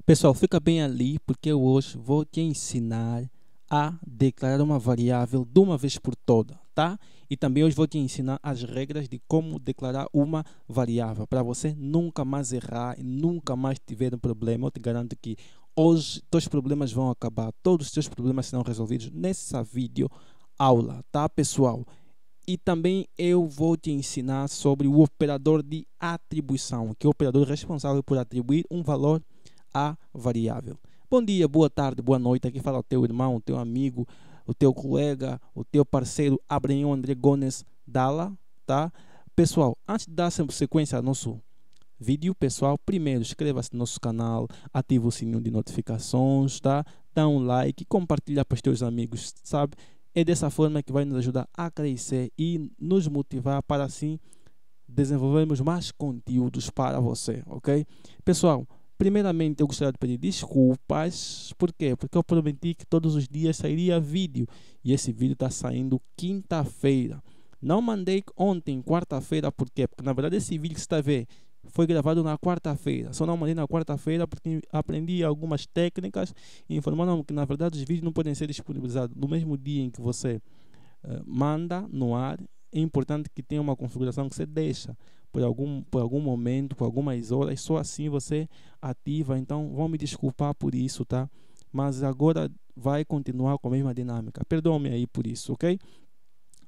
Pessoal, fica bem ali porque eu hoje vou te ensinar a declarar uma variável de uma vez por toda, tá? E também hoje vou te ensinar as regras de como declarar uma variável para você nunca mais errar e nunca mais tiver um problema. Eu te garanto que hoje teus problemas vão acabar, todos os teus problemas serão resolvidos nessa vídeo aula, tá, pessoal? E também eu vou te ensinar sobre o operador de atribuição, que é o operador responsável por atribuir um valor à variável. Bom dia, boa tarde, boa noite. Aqui fala o teu irmão, o teu amigo, o teu colega, o teu parceiro Abraão André Gomes Dalla, tá? Pessoal, antes de dar sequência ao nosso vídeo, pessoal, primeiro inscreva-se no nosso canal, ative o sininho de notificações, tá? Dá um like, compartilha para os teus amigos, sabe? É dessa forma que vai nos ajudar a crescer e nos motivar para assim desenvolvermos mais conteúdos para você, ok? Pessoal, primeiramente eu gostaria de pedir desculpas, por quê? Porque eu prometi que todos os dias sairia vídeo e esse vídeo está saindo quinta-feira. Não mandei ontem, quarta-feira, por quê? Porque na verdade esse vídeo que você está vendo foi gravado na quarta-feira. Só não mandei na quarta-feira porque aprendi algumas técnicas e informaram que na verdade os vídeos não podem ser disponibilizados no mesmo dia em que você manda no ar. É importante que tenha uma configuração que você deixa por algum momento, por algumas horas, só assim você ativa. Então vão me desculpar por isso, tá? Mas agora vai continuar com a mesma dinâmica. Perdoe-me aí por isso, ok?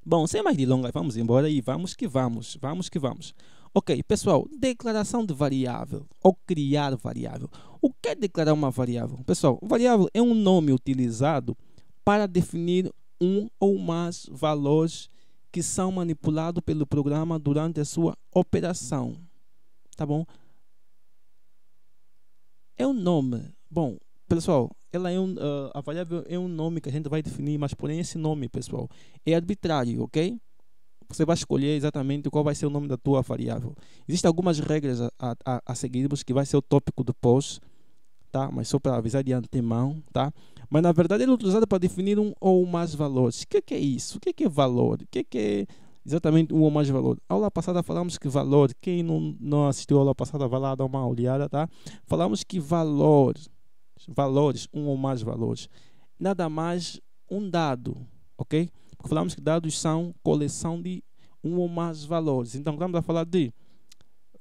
Bom, sem mais delongas, vamos embora e vamos que vamos, vamos que vamos. Ok, pessoal, declaração de variável ou criar variável. O que é declarar uma variável? Pessoal, variável é um nome utilizado para definir um ou mais valores que são manipulados pelo programa durante a sua operação. Tá bom? É um nome. Bom, pessoal, a variável é um nome que a gente vai definir, mas porém esse nome, pessoal, é arbitrário, ok? Você vai escolher exatamente qual vai ser o nome da tua variável. Existem algumas regras a seguirmos, que vai ser o tópico do post, tá? Mas só para avisar de antemão, tá? Mas na verdade ele é utilizado para definir um ou mais valores. O que é isso? O que é valor? O que é exatamente um ou mais valor? A aula passada falamos que valor, quem não assistiu a aula passada vai lá dar uma olhada, tá? Falamos que valores, um ou mais valores, nada mais um dado, ok? Porque falamos que dados são coleção de um ou mais valores. Então, quando estamos a falar de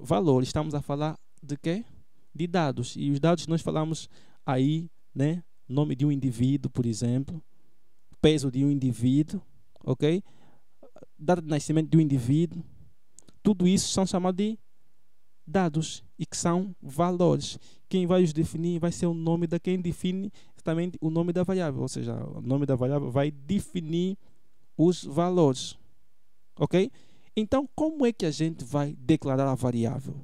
valores, estamos a falar de quê? De dados. E os dados nós falamos aí, né? Nome de um indivíduo, por exemplo, peso de um indivíduo, ok? Data de nascimento de um indivíduo. Tudo isso são chamados de dados e que são valores. Quem vai os definir vai ser o nome da quem define exatamente o nome da variável, ou seja, o nome da variável vai definir os valores, ok? Então, como é que a gente vai declarar a variável?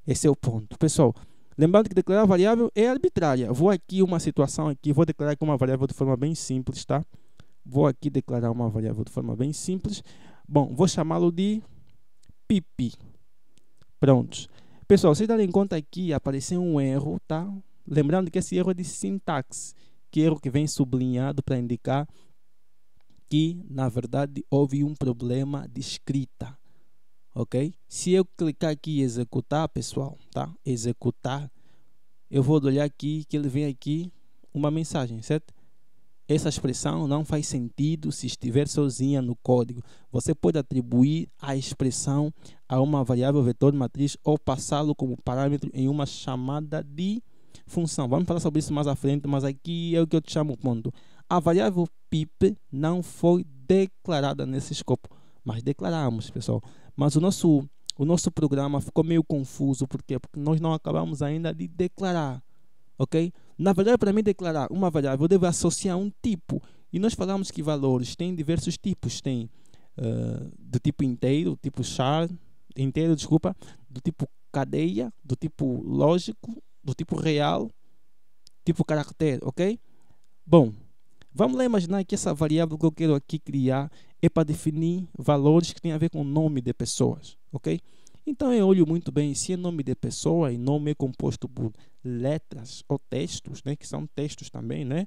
Esse é o ponto. Pessoal, lembrando que declarar a variável é arbitrária. Vou aqui uma situação aqui, vou declarar aqui uma variável de forma bem simples, tá? Vou aqui declarar uma variável de forma bem simples. Bom, vou chamá-lo de pip. Prontos. Pessoal, vocês darem conta aqui, apareceu um erro, tá? Lembrando que esse erro é de sintaxe, que erro que vem sublinhado para indicar que, na verdade, houve um problema de escrita, ok? Se eu clicar aqui em executar, pessoal, tá? Executar, eu vou olhar aqui que ele vem aqui uma mensagem, certo? Essa expressão não faz sentido se estiver sozinha no código. Você pode atribuir a expressão a uma variável vetor matriz ou passá-lo como parâmetro em uma chamada de função. Vamos falar sobre isso mais à frente, mas aqui é o que eu te chamo ponto. A variável pip não foi declarada nesse escopo, mas declaramos, pessoal. Mas o nosso programa ficou meio confuso, por quê? Porque nós não acabamos ainda de declarar, ok? Na verdade, para mim declarar uma variável, eu devo associar um tipo. E nós falamos que valores têm diversos tipos. Tem do tipo inteiro, tipo char, inteiro, desculpa, do tipo cadeia, do tipo lógico, do tipo real, tipo caractere, ok? Bom, vamos lá imaginar que essa variável que eu quero aqui criar é para definir valores que têm a ver com o nome de pessoas, ok? Então eu olho muito bem se é nome de pessoa e nome é composto por letras ou textos, né, que são textos também, né?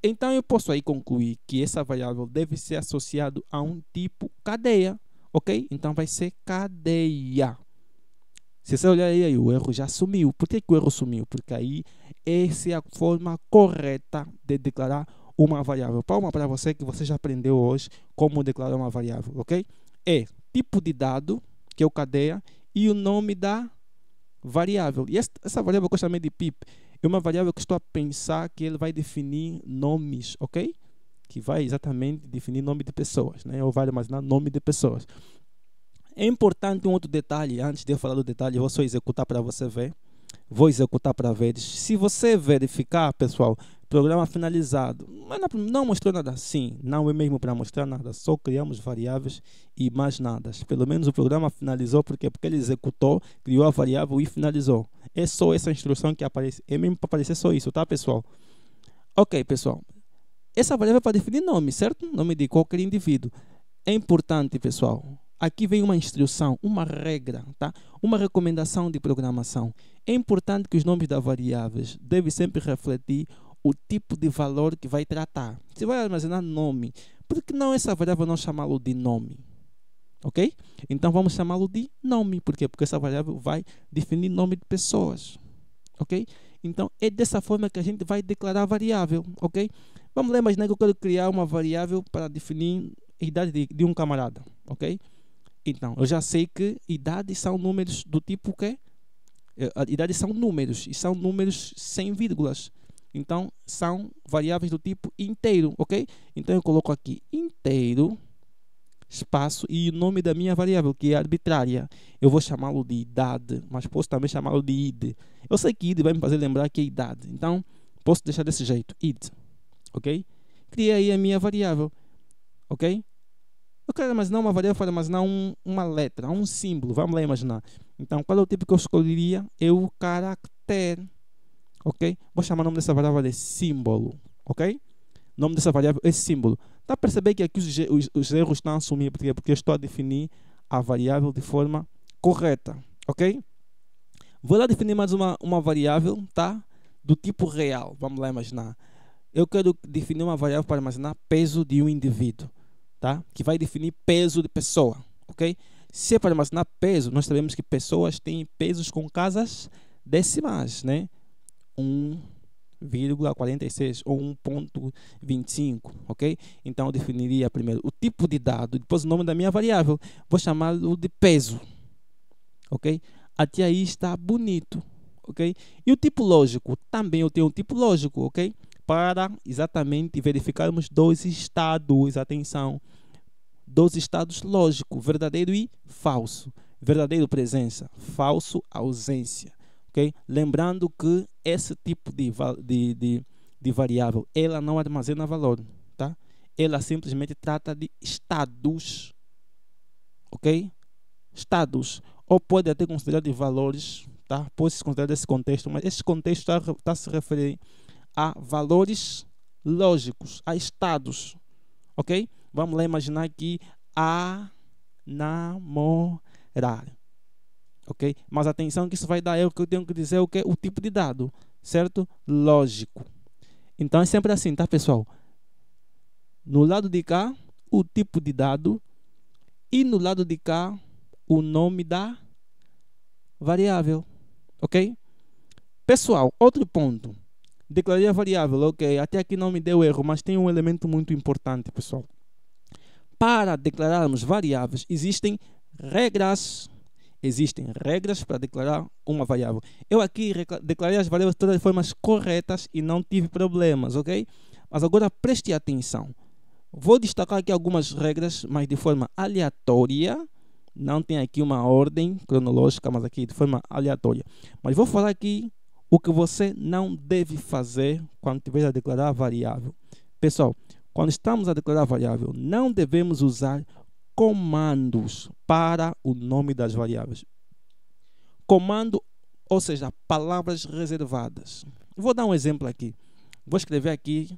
Então eu posso aí concluir que essa variável deve ser associado a um tipo cadeia, ok? Então vai ser cadeia. Se você olhar aí, o erro já sumiu. Por que o erro sumiu? Porque aí essa é a forma correta de declarar uma variável. Palma para você que você já aprendeu hoje como declarar uma variável, ok? É tipo de dado, que é o cadeia, e o nome da variável. E essa variável que eu chamei de pip é uma variável que estou a pensar que ele vai definir nomes, ok? Que vai exatamente definir nome de pessoas, né? Ou vai armazenar nome de pessoas. É importante um outro detalhe, antes de eu falar do detalhe, eu vou só executar para você ver. Vou executar para ver. Se você verificar, pessoal, programa finalizado, mas não mostrou nada assim, não é mesmo para mostrar nada, só criamos variáveis e mais nada. Pelo menos o programa finalizou, porque ele executou, criou a variável e finalizou. É só essa instrução que aparece, é mesmo para aparecer só isso, tá, pessoal? Ok, pessoal. Essa variável é para definir nome, certo? Nome de qualquer indivíduo. É importante, pessoal. Aqui vem uma instrução, uma regra, tá? Uma recomendação de programação. É importante que os nomes das variáveis devem sempre refletir o tipo de valor que vai tratar. Se vai armazenar nome, por que não essa variável não chamá-lo de nome? Ok? Então vamos chamá-lo de nome. Por quê? Porque essa variável vai definir nome de pessoas. Ok? Então é dessa forma que a gente vai declarar a variável. Ok? Vamos lá, imaginar que eu quero criar uma variável para definir a idade de um camarada. Ok? Então, eu já sei que idades são números do tipo que? Idades são números, e são números sem vírgulas. Então, são variáveis do tipo inteiro, ok? Então, eu coloco aqui inteiro, espaço, e o nome da minha variável, que é arbitrária. Eu vou chamá-lo de idade, mas posso também chamá-lo de id. Eu sei que id vai me fazer lembrar que é idade. Então, posso deixar desse jeito, id, ok? Criei aí a minha variável, ok? Eu quero armazenar uma variável para armazenar uma letra, um símbolo. Vamos lá imaginar. Então, qual é o tipo que eu escolheria? É o caractere. Ok? Vou chamar o nome dessa variável de símbolo. Ok? O nome dessa variável é símbolo. Dá para perceber que aqui os erros estão a assumir. Porque eu estou a definir a variável de forma correta. Ok? Vou lá definir mais uma variável, tá? Do tipo real. Vamos lá imaginar. Eu quero definir uma variável para armazenar peso de um indivíduo. Tá? Que vai definir peso de pessoa, ok? Se é para armazenar peso, nós sabemos que pessoas têm pesos com casas decimais, né? 1,46 ou 1,25, ok? Então eu definiria primeiro o tipo de dado, depois o nome da minha variável, vou chamá-lo de peso, ok? Até aí está bonito, ok? E o tipo lógico, também eu tenho um tipo lógico, ok? Para exatamente verificarmos dois estados, atenção, dois estados lógicos, verdadeiro e falso. Verdadeiro, presença, falso, ausência. Okay? Lembrando que esse tipo de variável, ela não armazena valor. Tá? Ela simplesmente trata de estados. Ok? Estados. Ou pode até considerar de valores. Tá? Pode se considerar desse contexto, mas esse contexto está se referindo a valores lógicos, a estados, ok? Vamos lá imaginar aqui a namorar, ok? Mas atenção que isso vai dar erro, que eu tenho que dizer o que? O tipo de dado, certo? Lógico. Então é sempre assim, tá, pessoal? No lado de cá, o tipo de dado, e no lado de cá, o nome da variável, ok? Pessoal, outro ponto. Declarei a variável, ok, até aqui não me deu erro, mas tem um elemento muito importante, pessoal. Para declararmos variáveis, existem regras. Existem regras para declarar uma variável. Eu aqui declarei as variáveis todas de formas corretas e não tive problemas, ok? Mas agora preste atenção. Vou destacar aqui algumas regras, mas de forma aleatória. Não tem aqui uma ordem cronológica, mas aqui de forma aleatória. Mas vou falar aqui o que você não deve fazer quando estiver a declarar a variável. Pessoal, quando estamos a declarar a variável, não devemos usar comandos para o nome das variáveis. Comando, ou seja, palavras reservadas. Vou dar um exemplo aqui. Vou escrever aqui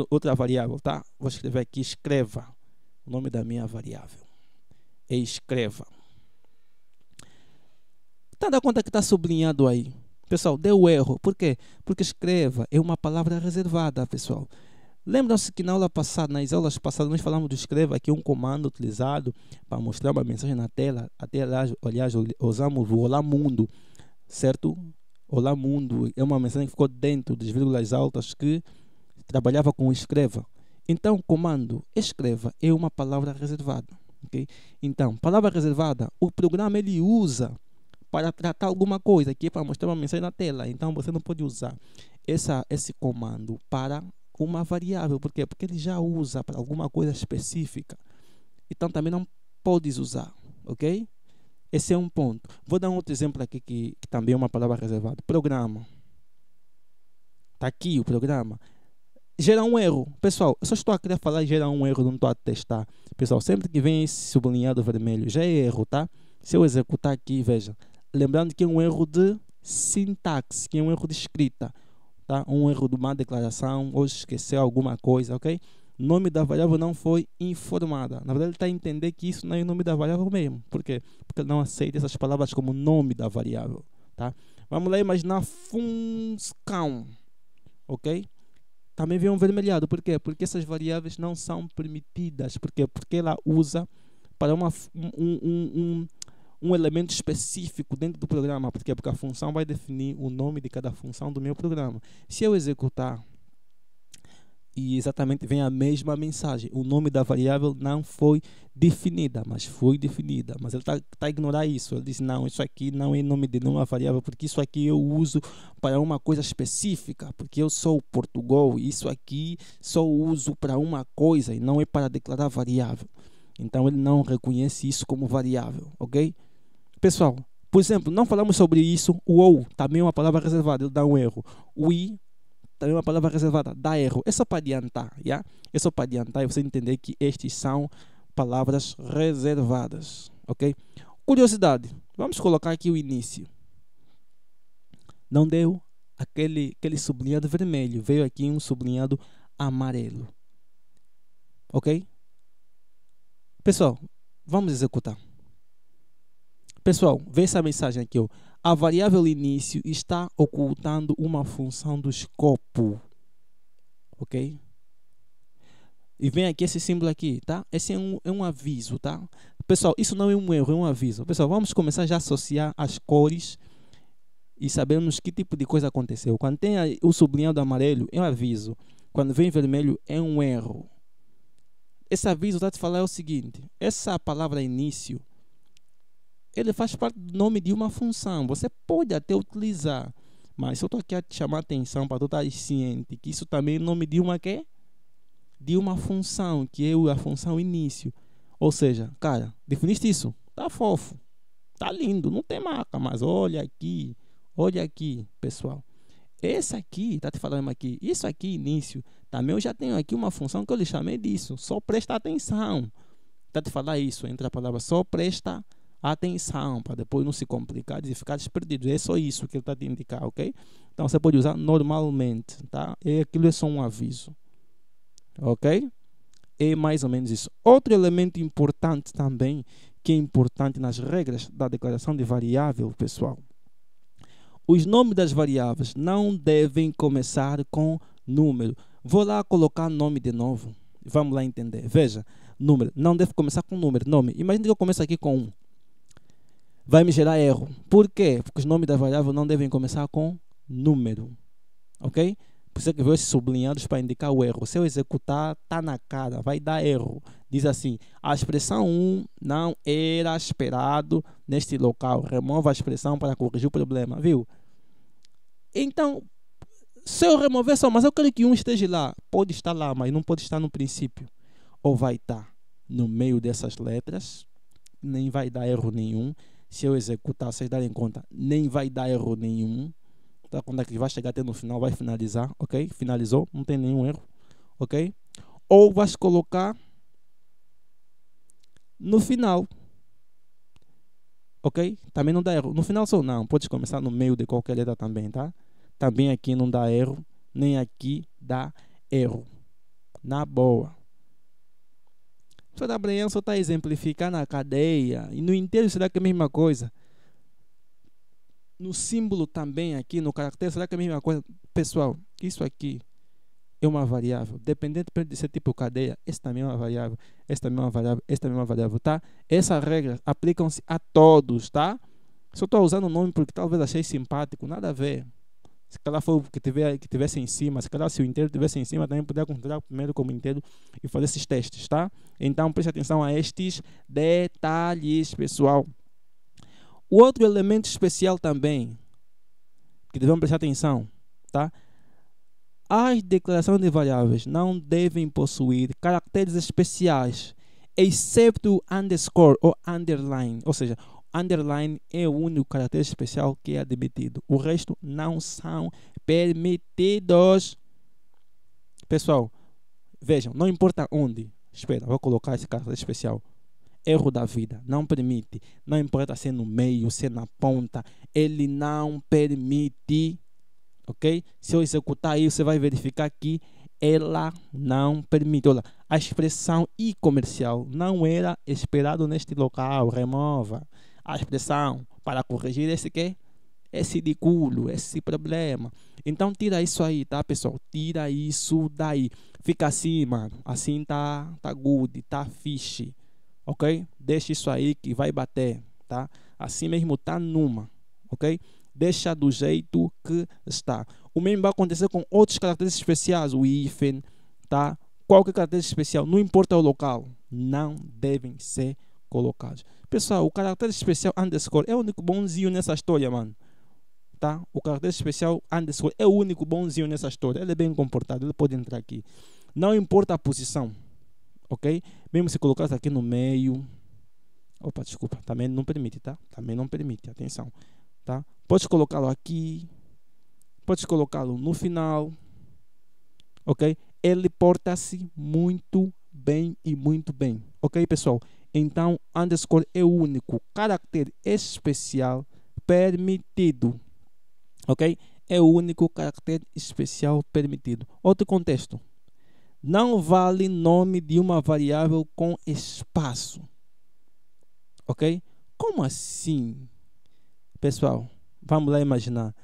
outra variável, tá? Vou escrever aqui escreva. O nome da minha variável é escreva. Tá dando conta que está sublinhado aí? Pessoal, deu erro. Por quê? Porque escreva é uma palavra reservada, pessoal. Lembram-se que na aula passada, nas aulas passadas, nós falamos do escreva, que é um comando utilizado para mostrar uma mensagem na tela. Até, aliás, usamos o Olá Mundo, certo? Olá Mundo é uma mensagem que ficou dentro das vírgulas altas que trabalhava com escreva. Então, comando escreva é uma palavra reservada. Okay? Então, palavra reservada, o programa ele usa para tratar alguma coisa, que é para mostrar uma mensagem na tela. Então, você não pode usar esse comando para uma variável. Por quê? Porque ele já usa para alguma coisa específica. Então, também não podes usar. Ok? Esse é um ponto. Vou dar um outro exemplo aqui que também é uma palavra reservada. Programa. Está aqui o programa. Gera um erro. Pessoal, eu só estou a querer falar e gerar um erro, não estou a testar. Pessoal, sempre que vem esse sublinhado vermelho, já é erro, tá? Se eu executar aqui, veja. Lembrando que é um erro de sintaxe, que é um erro de escrita. Tá? Um erro de uma declaração, ou esqueceu alguma coisa, ok? O nome da variável não foi informada. Na verdade, ele está a entender que isso não é o nome da variável mesmo. Por quê? Porque ele não aceita essas palavras como nome da variável. Tá? Vamos lá imaginar função. Ok? Também vem um vermelhado. Por quê? Porque essas variáveis não são permitidas. Por quê? Porque ela usa para um elemento específico dentro do programa. Por quê? Porque a função vai definir o nome de cada função do meu programa. Se eu executar e exatamente vem a mesma mensagem, o nome da variável não foi definida, mas foi definida. Mas ele está a ignorar isso. Ele diz, não, isso aqui não é nome de nenhuma variável, porque isso aqui eu uso para uma coisa específica, porque eu sou Portugal, e isso aqui só uso para uma coisa e não é para declarar variável. Então ele não reconhece isso como variável, ok? Pessoal, por exemplo, não falamos sobre isso. O ou também é uma palavra reservada, ele dá um erro. O i também é uma palavra reservada, dá erro. É só para adiantar, yeah? É só para adiantar e você entender que estes são palavras reservadas, ok? Curiosidade, vamos colocar aqui o início. Não deu aquele sublinhado vermelho, veio aqui um sublinhado amarelo, ok? Pessoal, vamos executar. Pessoal, vê essa mensagem aqui, ó. A variável início está ocultando uma função do escopo. Ok? E vem aqui esse símbolo aqui, tá? Esse é um aviso, tá? Pessoal, isso não é um erro, é um aviso. Pessoal, vamos começar já a associar as cores e sabemos que tipo de coisa aconteceu. Quando tem o sublinhado amarelo, é um aviso. Quando vem vermelho, é um erro. Esse aviso está te falar o seguinte. Essa palavra início, ele faz parte do nome de uma função. Você pode até utilizar, mas eu estou aqui a te chamar a atenção para tu estar ciente que isso também é nome de uma quê? De uma função, que é a função início. Ou seja, cara, definiste isso? Tá fofo, tá lindo, não tem marca, mas olha aqui, pessoal. Esse aqui, tá te falando aqui, isso aqui, início, também eu já tenho aqui uma função que eu lhe chamei disso. Só presta atenção. Tá te falar isso, entre a palavra só presta atenção, para depois não se complicar e ficar perdido. É só isso que ele está a te indicar, ok? Então você pode usar normalmente, tá? E aquilo é só um aviso, ok? É mais ou menos isso. Outro elemento importante também, que é importante nas regras da declaração de variável, pessoal. Os nomes das variáveis não devem começar com número. Vou lá colocar nome de novo. Vamos lá entender. Veja, número não deve começar com número. Nome. Imagina que eu começo aqui com 1. Vai me gerar erro. Por quê? Porque os nomes da variável não devem começar com número. Ok? Por isso que veio esses sublinhados para indicar o erro. Se eu executar, tá na cara, vai dar erro. Diz assim, a expressão 1 não era esperado neste local. Remova a expressão para corrigir o problema, viu? Então, se eu remover só, mas eu quero que 1 esteja lá. Pode estar lá, mas não pode estar no princípio. Ou vai estar no meio dessas letras, nem vai dar erro nenhum. Se eu executar, vocês darem conta, nem vai dar erro nenhum. Tá? Quando é que vai chegar até no final, vai finalizar, ok? Finalizou, não tem nenhum erro, ok? Ou vais colocar no final, ok? Também não dá erro. No final só não, pode começar no meio de qualquer letra também, tá? Também aqui não dá erro, nem aqui dá erro. Na boa. O professor Abraão só está a exemplificar na cadeia. E no inteiro será que é a mesma coisa? No símbolo também aqui, no caractere, será que é a mesma coisa? Pessoal, isso aqui é uma variável. Dependente de ser tipo cadeia, essa também é uma variável, essa também é uma variável, essa também é uma variável, tá? Essas regras aplicam-se a todos, tá? Só estou usando o nome porque talvez achei simpático, nada a ver. Se calhar foi o que tivesse em cima, se calhar se o inteiro tivesse em cima, também poderia considerar o primeiro como inteiro e fazer esses testes, tá? Então preste atenção a estes detalhes, pessoal. O outro elemento especial também, que devemos prestar atenção, tá? As declarações de variáveis não devem possuir caracteres especiais, exceto underscore ou underline, ou seja, underline é o único caractere especial que é admitido. O resto não são permitidos. Pessoal, vejam, não importa onde. Espera, vou colocar esse caractere especial. Erro da vida, não permite. Não importa se é no meio, se é na ponta. Ele não permite. Ok? Se eu executar isso, você vai verificar que ela não permite. Olha, a expressão e comercial não era esperado neste local. Remova a expressão para corrigir esse ridículo, esse problema. Então tira isso aí, tá, pessoal? Tira isso daí. Fica assim, mano. Assim tá good, tá fixe. Ok? Deixa isso aí que vai bater, tá? Assim mesmo tá numa, ok? Deixa do jeito que está. O mesmo vai acontecer com outros caracteres especiais, o hífen, tá? Qualquer caractere especial, não importa o local, não devem ser colocados. Pessoal, o caractere especial underscore é o único bonzinho nessa história, mano. Tá? O caractere especial underscore é o único bonzinho nessa história. Ele é bem comportado, ele pode entrar aqui. Não importa a posição, ok? Mesmo se colocasse aqui no meio. Opa, desculpa, também não permite, tá? Também não permite, atenção. Tá? Pode colocá-lo aqui, pode colocá-lo no final, ok? Ele porta-se muito bem e muito bem, ok, pessoal? Então, underscore é o único caractere especial permitido, ok? É o único caractere especial permitido. Outro contexto. Não vale nome de uma variável com espaço, ok? Como assim? Pessoal, vamos lá imaginar.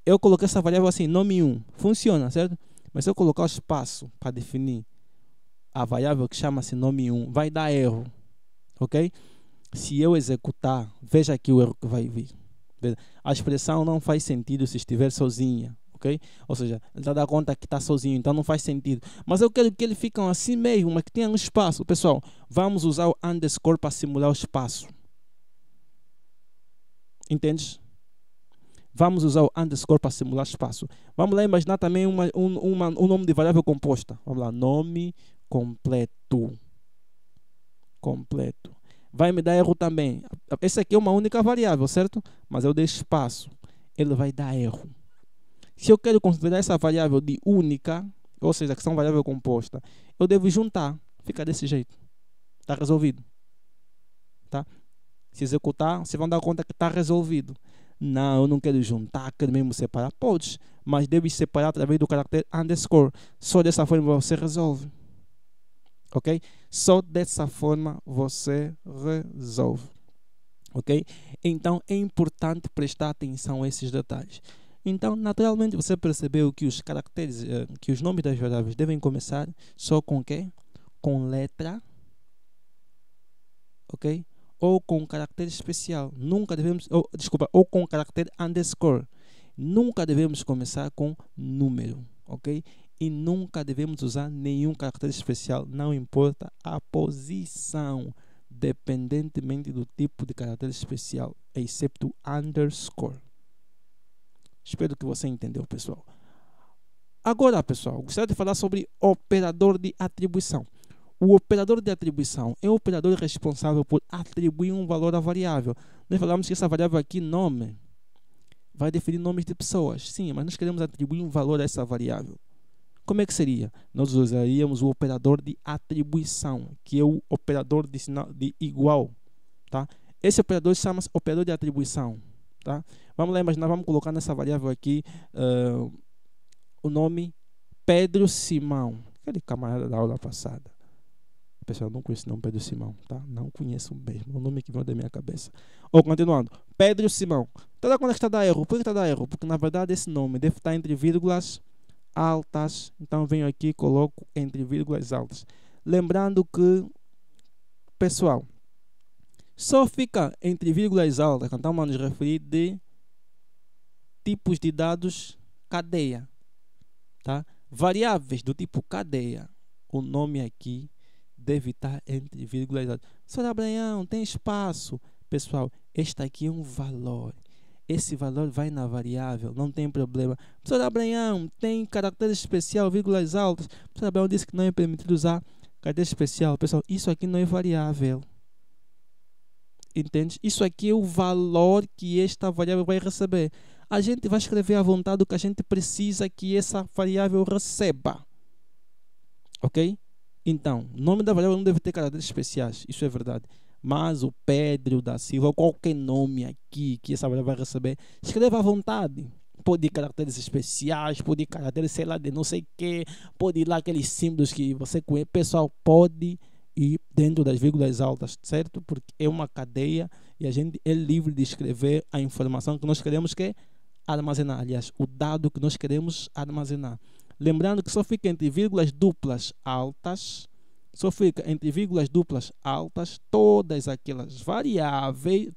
Eu coloquei essa variável assim, nome 1. Funciona, certo? Mas se eu colocar o espaço para definir a variável que chama-se nome 1, vai dar erro. Ok? Se eu executar, veja aqui o erro que vai vir. A expressão não faz sentido se estiver sozinha. Ok? Ou seja, ele está dando conta que está sozinho, então não faz sentido. Mas eu quero que eles fiquem assim mesmo, mas que tenham um espaço. Pessoal, vamos usar o underscore para simular o espaço. Entendes? Vamos usar o underscore para simular espaço. Vamos lá imaginar também um nome de variável composta. Vamos lá, nome completo. Completo. Vai me dar erro também. Essa aqui é uma única variável, certo? Mas eu dei espaço. Ele vai dar erro. Se eu quero considerar essa variável de única, ou seja, que são variável composta, eu devo juntar. Fica desse jeito. Está resolvido. Tá? Se executar, vocês vão dar conta que está resolvido. Não, eu não quero juntar, quero mesmo separar. Podes, mas deve separar através do caractere underscore. Só dessa forma você resolve. Ok? Só dessa forma você resolve. Ok? Então é importante prestar atenção a esses detalhes. Então, naturalmente, você percebeu que os caracteres, que os nomes das variáveis devem começar só com o quê? Com letra. Ok? Ou com caractere especial. Nunca devemos, ou com caractere underscore. Nunca devemos começar com número, ok? E nunca devemos usar nenhum caractere especial, não importa a posição, dependentemente do tipo de caractere especial, excepto underscore. Espero que você entendeu, pessoal. Agora, pessoal, gostaria de falar sobre operador de atribuição. O operador de atribuição é o operador responsável por atribuir um valor à variável. Nós falamos que essa variável aqui, nome, vai definir nomes de pessoas. Sim, mas nós queremos atribuir um valor a essa variável. Como é que seria? Nós usaríamos o operador de atribuição, que é o operador de sinal de igual. Tá? Esse operador chama-se operador de atribuição. Tá? Vamos lá imaginar, vamos colocar nessa variável aqui o nome Pedro Simão. Aquele camarada da aula passada. Pessoal, não conheço o nome Pedro Simão, tá? Não conheço mesmo. O nome que veio da minha cabeça. Continuando. Pedro Simão. Toda quando está dando erro. Por que está dando erro? Porque na verdade esse nome deve estar entre vírgulas altas. Então venho aqui e coloco entre vírgulas altas. Lembrando que, pessoal, só fica entre vírgulas altas quando estamos a nos referir de tipos de dados cadeia. Tá? Variáveis do tipo cadeia, o nome aqui deve estar entre vírgulas altas. Senhor Abraão, tem espaço. Pessoal, este aqui é um valor. Esse valor vai na variável, não tem problema. Senhor Abraão, tem caractere especial, vírgulas altas. Senhor Abraão disse que não é permitido usar caractere especial. Pessoal, isso aqui não é variável. Entende? Isso aqui é o valor que esta variável vai receber. A gente vai escrever à vontade o que a gente precisa que essa variável receba. Ok? Então, o nome da variável não deve ter caracteres especiais. Isso é verdade. Mas o Pedro da Silva, ou qualquer nome aqui que essa variável vai receber, escreva à vontade. Pode ir caracteres especiais, pode ir caracteres, sei lá, de não sei o que, pode ir lá aqueles símbolos que você conhece. Pessoal, pode ir dentro das vírgulas altas, certo? Porque é uma cadeia e a gente é livre de escrever a informação que nós queremos que armazenar. Aliás, o dado que nós queremos armazenar. Lembrando que só fica entre vírgulas duplas altas, todas aquelas variáveis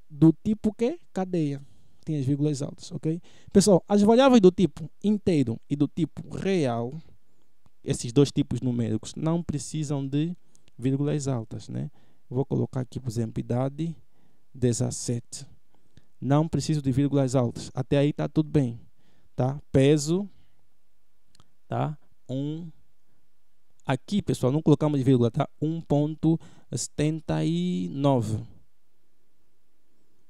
do tipo que cadeia tem as vírgulas altas, ok? Pessoal, as variáveis do tipo inteiro e do tipo real, esses dois tipos numéricos, não precisam de vírgulas altas, né? Vou colocar aqui, por exemplo, idade 17. Não preciso de vírgulas altas. Até aí está tudo bem. Tá? Peso. Tá? Aqui, pessoal, não colocamos de vírgula. Tá? 1,79.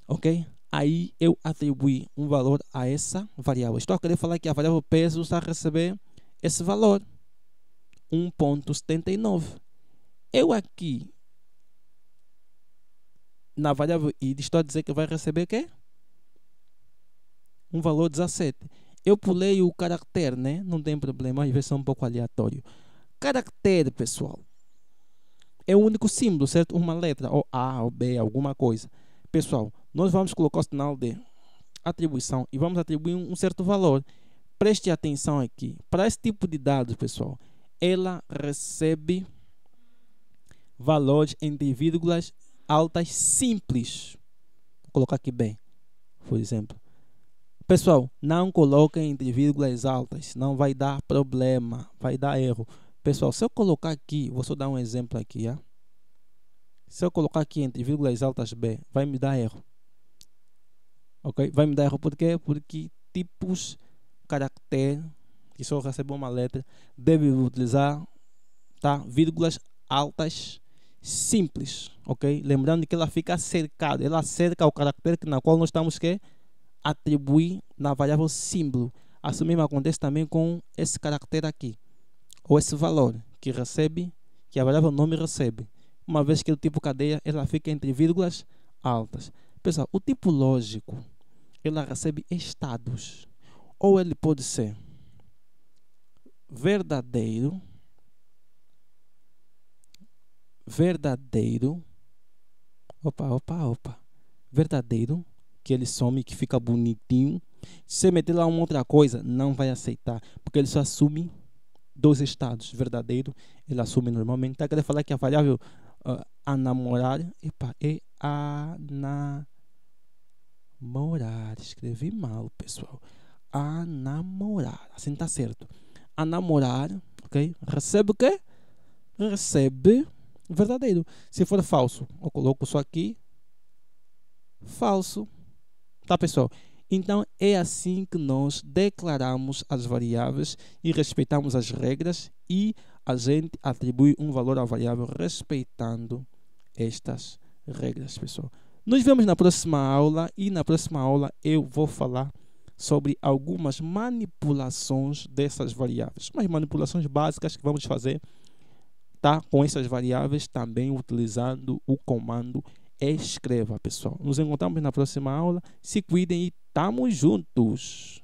Ok? Aí eu atribuí um valor a essa variável. Estou a querer falar que a variável peso está a receber esse valor. 1,79. Eu aqui, na variável id, estou a dizer que vai receber o quê? Um valor 17. Eu pulei o caractere, né? Não tem problema, às vezes é um pouco aleatório. Caractere, pessoal, é o único símbolo, certo? Uma letra, ou A, ou B, alguma coisa. Pessoal, nós vamos colocar o sinal de atribuição e vamos atribuir um certo valor. Preste atenção aqui. Para esse tipo de dados, pessoal, ela recebe valores entre vírgulas altas simples. Vou colocar aqui bem, por exemplo. Pessoal, não coloquem entre vírgulas altas, não vai dar problema, vai dar erro. Pessoal, se eu colocar aqui, vou só dar um exemplo aqui, ó. Se eu colocar aqui entre vírgulas altas B, vai me dar erro. Ok? Vai me dar erro por quê? Porque tipos, caractere, que só recebeu uma letra, deve utilizar, tá? Vírgulas altas simples, ok? Lembrando que ela fica cercada, ela cerca o caractere na qual nós estamos que atribuir na variável símbolo. Assim mesmo acontece também com esse caractere aqui, ou esse valor que recebe, que a variável nome recebe. Uma vez que o tipo cadeia, ela fica entre vírgulas altas. Pessoal, o tipo lógico, ela recebe estados. Ou ele pode ser verdadeiro, verdadeiro, que ele some, que fica bonitinho. Se você meter lá uma outra coisa, não vai aceitar, porque ele só assume dois estados. Verdadeiro, ele assume normalmente. Está querendo falar que a variável a namorar, é a namorar. Escrevi mal, pessoal. A namorar, assim está certo. A namorar, ok? Recebe o quê? Recebe verdadeiro. Se for falso, eu coloco só aqui falso. Tá, pessoal? Então é assim que nós declaramos as variáveis e respeitamos as regras, e a gente atribui um valor à variável respeitando estas regras, pessoal. Nos vemos na próxima aula, e na próxima aula eu vou falar sobre algumas manipulações dessas variáveis, umas manipulações básicas que vamos fazer, tá, com essas variáveis, também utilizando o comando escreva, pessoal. Nos encontramos na próxima aula. Se cuidem e tamo juntos.